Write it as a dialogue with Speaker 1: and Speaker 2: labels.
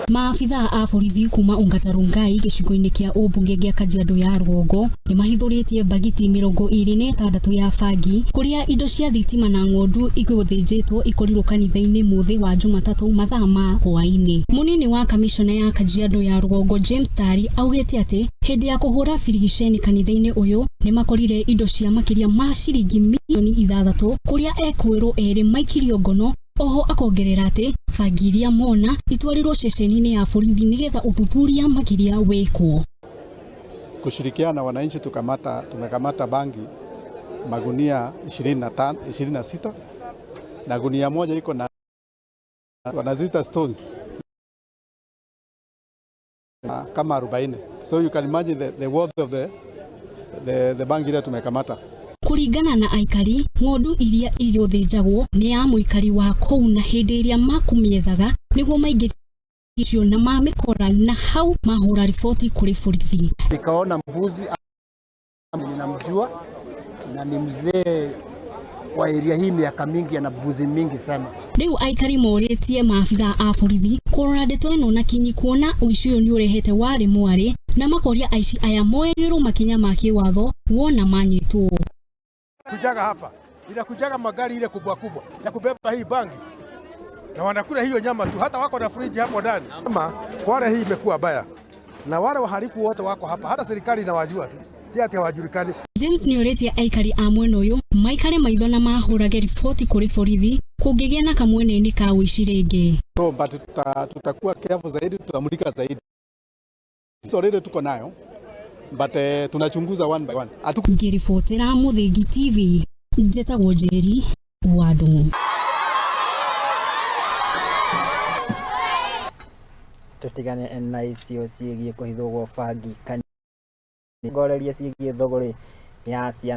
Speaker 1: Maabitha a borithi kuma Ongata Rongai gĩcigo-inĩ kĩa ũmbunge gĩa Kajiado ya Rũgongo nĩ mahithũrĩtie bagiti 26 ya bangi kũrĩa indo cia thitima na ng'ondu igũthĩnjĩtwo ikorirwo kanitha-inĩ mũthĩ wa Jumatatũ mathaa ma hwaĩ-inĩ. Mũnini wa kamishona ya Kajiado ya Rũgongo James Tari augĩte atĩ hĩndĩ ya kũhũra birigiceni kanitha-inĩ ũyũ nĩ makorire indo cia makĩria ma ciringi milioni 6 kũrĩa ekwĩrwo erĩ maikirio ngono. Oho akongerera atĩ bangi iria mona itwarirwo ceceni-inĩ ya borithi nĩgetha uthuthuria makĩria wĩkwo.
Speaker 2: Kushirikiana na wananchi tumekamata bangi magunia 26 na gunia moja iko na wanazita stones kama 40. So you can imagine the worth of the bangi ile tumekamata.
Speaker 1: Kuringana na aikari, ng'ondu iria igũthĩnjagwo nĩ ya mũikari wa kũu na hĩndĩ ĩrĩa makumĩethaga nĩguo maingĩrio na mamĩkora na hau mahũra riboti kũrĩ borithi.
Speaker 3: Nikaona mbuzi ninamjua na ni mzee wa area hii miaka mingi ana mbuzi mingi sana.
Speaker 1: Rĩu aikari morĩtie maabitha a borithi kũrora ndeto ĩno na kinyi kuona ũici ũyũ nĩ ũrehete warĩ mwarĩ na makoria aici aya moererwo makinya ma kĩwatho wona manyitwo.
Speaker 4: Kujaga hapa inakujaga magari ile kubwa ya kubeba hii bangi na wanakula hiyo nyama tu, hata wako na friji hapo ndani. Kama kwale hii imekuwa baya na wale wahalifu wote wako hapa, hata serikali inawajua tu, si ati hawajulikani.
Speaker 1: James nĩorĩtie aikari a mwena ũyũ maikare maitho na mahũrage riboti kũrĩ borithi kũngĩgĩa na kamweneni ka ũici rĩngĩ.
Speaker 2: So but tutakuwa careful zaidi, tutamulika zaidi. So leo tuko nayo but tunachunguza one by one.
Speaker 1: Ngĩribotera Mũthingi TV, njĩtagwo Njeri wa Ndung'u.
Speaker 5: Tutigane na icio ciĩgiĩ kũhithwo gwa bangi ngoreria ciĩgiĩ thogora ya ciana.